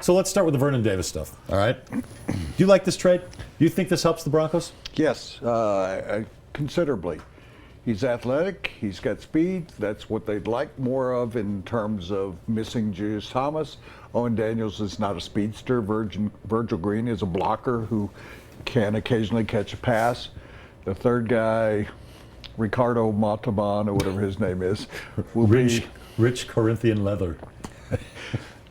So let's start with the Vernon Davis stuff. All right. Do you like this trade? Do you think this helps the Broncos? Yes, considerably. He's athletic. He's got speed. That's what they'd like more of in terms of missing Julius Thomas. Owen Daniels is not a speedster. Virgil Green is a blocker who can occasionally catch a pass. The third guy, Ricardo Montalban, or whatever his name is, will be Rich Corinthian leather.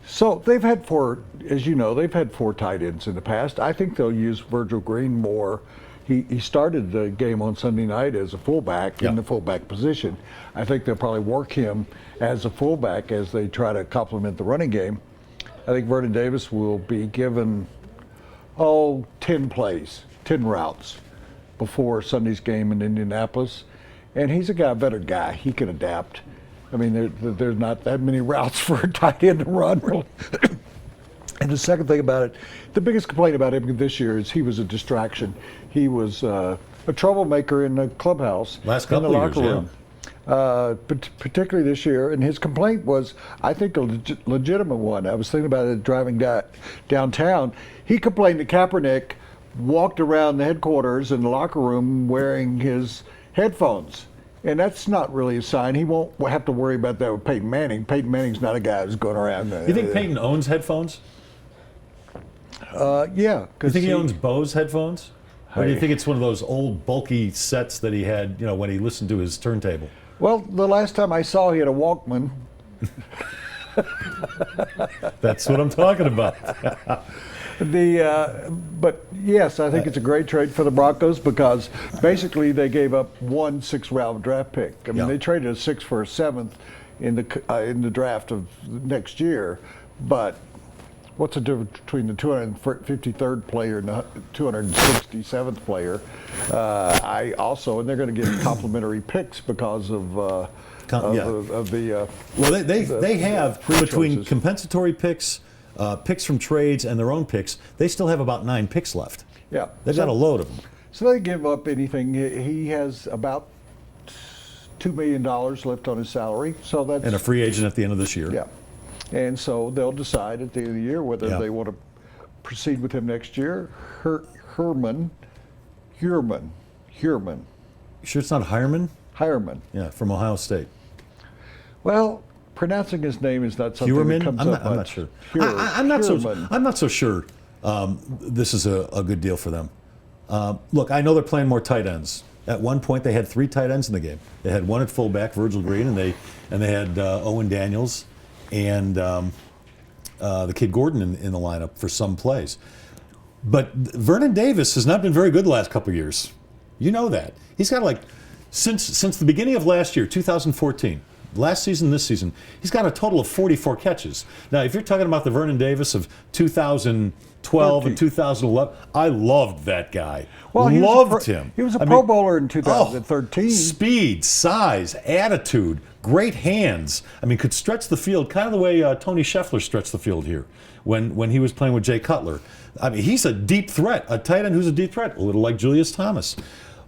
So they've had four, as you know, they've had four tight ends in the past. I think they'll use Virgil Green more. He started the game on Sunday night as a fullback in the fullback position. I think they'll probably work him as a fullback as they try to complement the running game. I think Vernon Davis will be given, 10 plays, 10 routes before Sunday's game in Indianapolis. And he's a better guy. He can adapt. I mean, there's not that many routes for a tight end to run, really. And the second thing about it, the biggest complaint about him this year is he was a distraction. He was a troublemaker in the clubhouse, last couple in the of locker years, room. But particularly this year, and his complaint was, I think, a legitimate one. I was thinking about it driving downtown. He complained that Kaepernick walked around the headquarters in the locker room wearing his headphones. And that's not really a sign. He won't have to worry about that with Peyton Manning. Peyton Manning's not a guy who's going around. You think Peyton owns headphones? Yeah. You think he owns Bose headphones? Or do you think it's one of those old, bulky sets that he had, when he listened to his turntable? Well, the last time I saw he had a Walkman. That's what I'm talking about. But yes, I think it's a great trade for the Broncos because basically they gave up 1 6th-round draft pick. I mean, they traded a 6th for a 7th in the draft of next year. But what's the difference between the 253rd player and the 267th player? And they're going to get complimentary picks because of the. Well, they have between choices. Compensatory picks. Picks from trades and their own picks, they still have about 9 picks left. Yeah. They've got a load of them. So they give up anything. He has about $2 million left on his salary. So that's and a free agent at the end of this year. Yeah. And so they'll decide at the end of the year whether they want to proceed with him next year. Herman. You sure it's not Hireman? Hireman. Yeah, from Ohio State. Well, pronouncing his name is not something that comes up much. I'm not sure. I'm not so sure this is a good deal for them. Look, I know they're playing more tight ends. At one point, they had 3 tight ends in the game. They had one at fullback, Virgil Green, and they had Owen Daniels and the kid Gordon in the lineup for some plays. But Vernon Davis has not been very good the last couple of years. You know that. He's got since the beginning of last year, 2014. Last season, this season, he's got a total of 44 catches. Now, if you're talking about the Vernon Davis of 2012 and 2011, I loved that guy. Well, loved him. He was a Pro Bowler in 2013. Speed, size, attitude, great hands. I mean, could stretch the field kind of the way Tony Scheffler stretched the field here when he was playing with Jay Cutler. I mean, he's a deep threat, a tight end who's a deep threat, a little like Julius Thomas.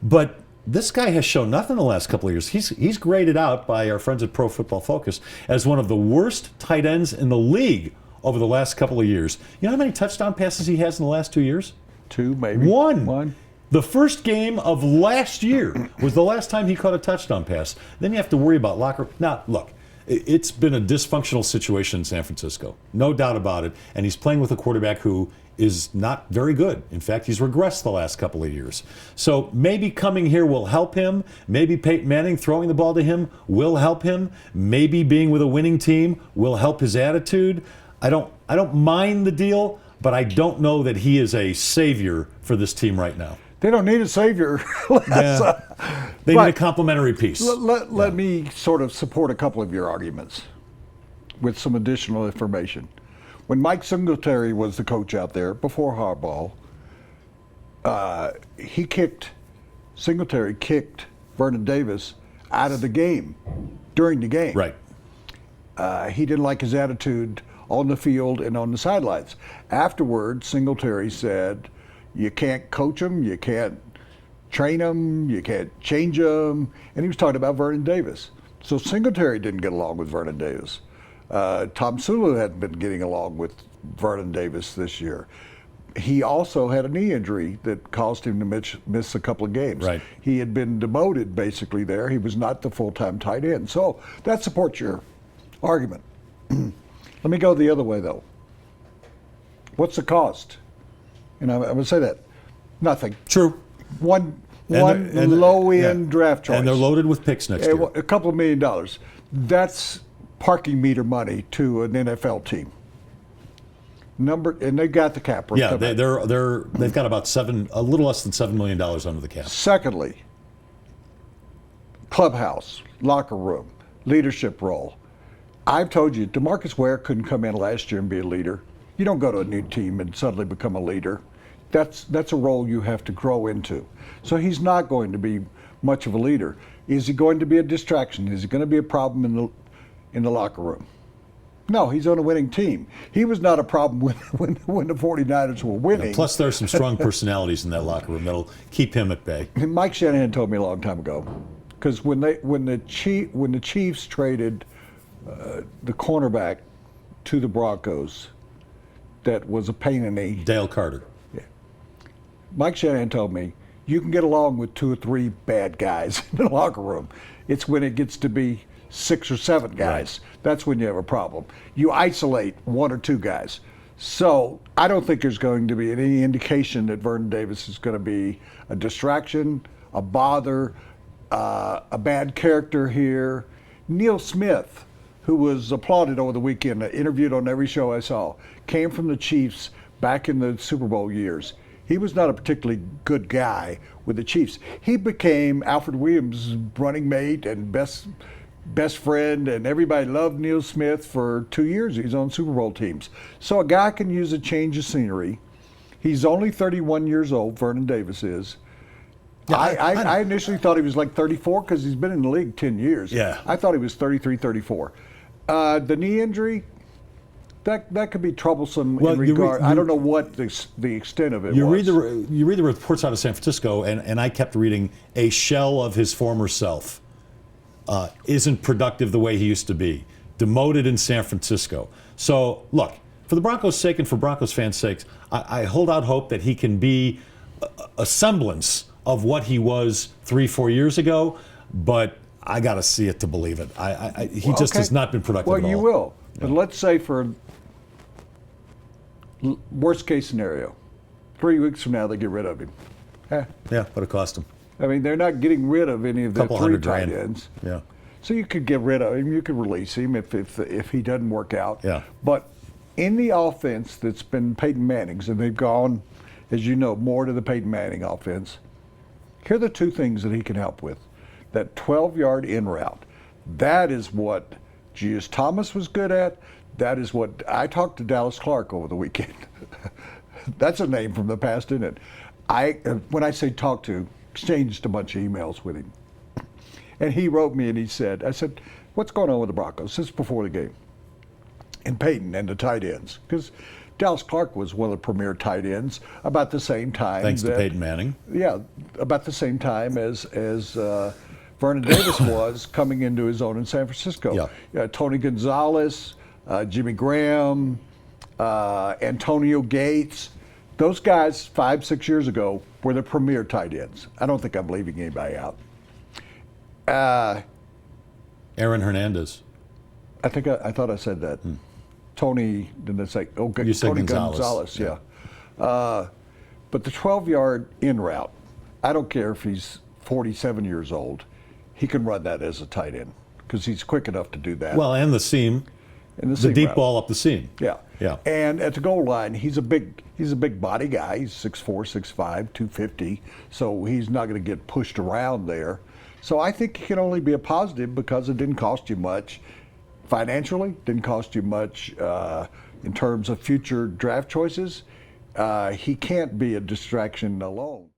But this guy has shown nothing the last couple of years. He's graded out by our friends at Pro Football Focus as one of the worst tight ends in the league over the last couple of years. You know how many touchdown passes he has in the last 2 years? 2, maybe. One. The first game of last year was the last time he caught a touchdown pass. Then you have to worry about locker. Now, look, it's been a dysfunctional situation in San Francisco. No doubt about it. And he's playing with a quarterback who is not very good. In fact, he's regressed the last couple of years. So maybe coming here will help him. Maybe Peyton Manning throwing the ball to him will help him. Maybe being with a winning team will help his attitude. I don't mind the deal, but I don't know that he is a savior for this team right now. They don't need a savior. They need a complimentary piece. Let me sort of support a couple of your arguments with some additional information. When Mike Singletary was the coach out there, before Harbaugh, Singletary kicked Vernon Davis out of the game during the game. Right. He didn't like his attitude on the field and on the sidelines. Afterwards, Singletary said, you can't coach him, you can't train him, you can't change him. And he was talking about Vernon Davis. So Singletary didn't get along with Vernon Davis. Tom Sulu hadn't been getting along with Vernon Davis this year. He also had a knee injury that caused him to miss a couple of games. Right. He had been demoted basically there. He was not the full-time tight end. So that supports your argument. Let me go the other way, though. What's the cost? And I'm going to say that. Nothing. True. One low-end draft choice. And they're loaded with picks next year. A couple of $1 million. That's parking meter money to an NFL team. And they got the cap. Yeah, they've got about a little less than $7 million under the cap. Secondly, clubhouse, locker room, leadership role. I've told you, DeMarcus Ware couldn't come in last year and be a leader. You don't go to a new team and suddenly become a leader. That's a role you have to grow into. So he's not going to be much of a leader. Is he going to be a distraction? Is he going to be a problem in the locker room? No, he's on a winning team. He was not a problem when the 49ers were winning. Yeah, plus, there's some strong personalities in that locker room that'll keep him at bay. And Mike Shanahan told me a long time ago, because when the Chiefs traded the cornerback to the Broncos, that was a pain in the Dale Carter. Yeah. Mike Shanahan told me you can get along with 2 or 3 bad guys in the locker room. It's when it gets to be 6 or 7 guys. Right. That's when you have a problem. You isolate 1 or 2 guys. So I don't think there's going to be any indication that Vernon Davis is going to be a distraction, a bother, a bad character here. Neil Smith, who was applauded over the weekend, interviewed on every show I saw, came from the Chiefs back in the Super Bowl years. He was not a particularly good guy with the Chiefs. He became Alfred Williams' running mate and best friend, and everybody loved Neil Smith for 2 years. He's on Super Bowl teams. So a guy can use a change of scenery. He's only 31 years old, Vernon Davis is. Yeah, I initially thought he was like 34 because he's been in the league 10 years. Yeah. I thought he was 33, 34. The knee injury, that could be troublesome in regard. I don't know what the extent of it was. You read the reports out of San Francisco, and I kept reading a shell of his former self. Isn't productive the way he used to be. Demoted in San Francisco. So, look, for the Broncos' sake and for Broncos fans' sakes, I hold out hope that he can be a semblance of what he was 3-4 years ago, but I got to see it to believe it. He just has not been productive at all. Well, you will. Yeah. But let's say for worst case scenario, 3 weeks from now they get rid of him. Yeah, but it cost him. I mean, they're not getting rid of any of the 3 tight ends. Yeah. So you could get rid of him. You could release him if he doesn't work out. Yeah. But in the offense that's been Peyton Manning's, and they've gone, as you know, more to the Peyton Manning offense, here are the 2 things that he can help with. That 12-yard in route. That is what Julius Thomas was good at. That is what I talked to Dallas Clark over the weekend. That's a name from the past, isn't it? When I say talk to, exchanged a bunch of emails with him. And he wrote me and he said, I said, what's going on with the Broncos? This is before the game. And Peyton and the tight ends. Because Dallas Clark was one of the premier tight ends about the same time. Thanks to Peyton Manning. Yeah, about the same time as Vernon Davis was coming into his own in San Francisco. Yeah. Tony Gonzalez, Jimmy Graham, Antonio Gates. Those guys 5-6 years ago were the premier tight ends. I don't think I'm leaving anybody out. Aaron Hernandez. I thought I said that. Tony, didn't I say? Oh, you said Tony Gonzalez. Yeah. But the 12-yard in route, I don't care if he's 47 years old, he can run that as a tight end because he's quick enough to do that. Well, and the seam. And the deep route. ball up the seam. Yeah. Yeah. And at the goal line, he's a big body guy. He's 6'4", 6'5", 250. So he's not going to get pushed around there. So I think he can only be a positive because it didn't cost you much financially, didn't cost you much in terms of future draft choices. He can't be a distraction alone.